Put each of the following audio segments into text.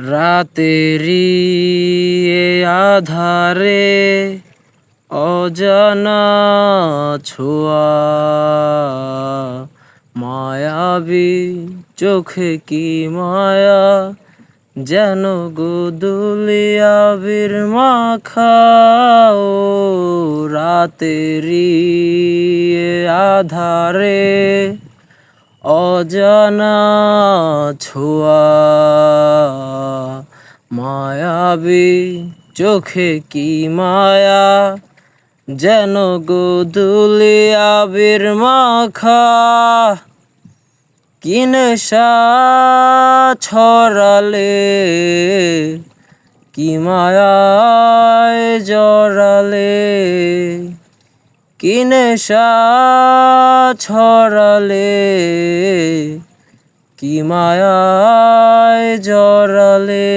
রাতেরি এ আধারে অজানা ছোঁয়া মায়াবী চোখে কি মায়া যেন গোদুলিয়া বীর মাখা ও রাতেরি এ আধারে অজানা ছোঁয়া মায়াবী চোখে কি মায়া যেন গোদুলিয়া বীর মাখা কি নেশা ছড়ালে কি মায়ায় জড়ালে কি নেশা ছড়ালে কি মায়ায় জড়ালে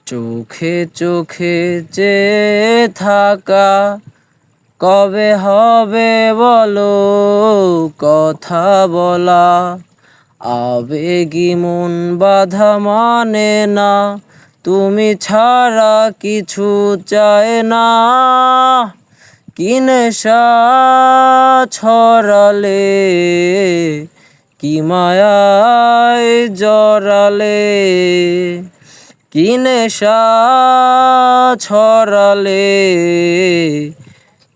চোখে চোখে চেয়ে থাকা কবে হবে বলো কথা বলা আবেগী মন বাধা মানে না তুমি ছাড়া কিছু চায় না কি নেশা ছড়ালে কি মায়ায় জড়ালে কি নেশা ছড়ালে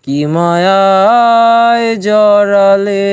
কি মায়ায় জড়ালে।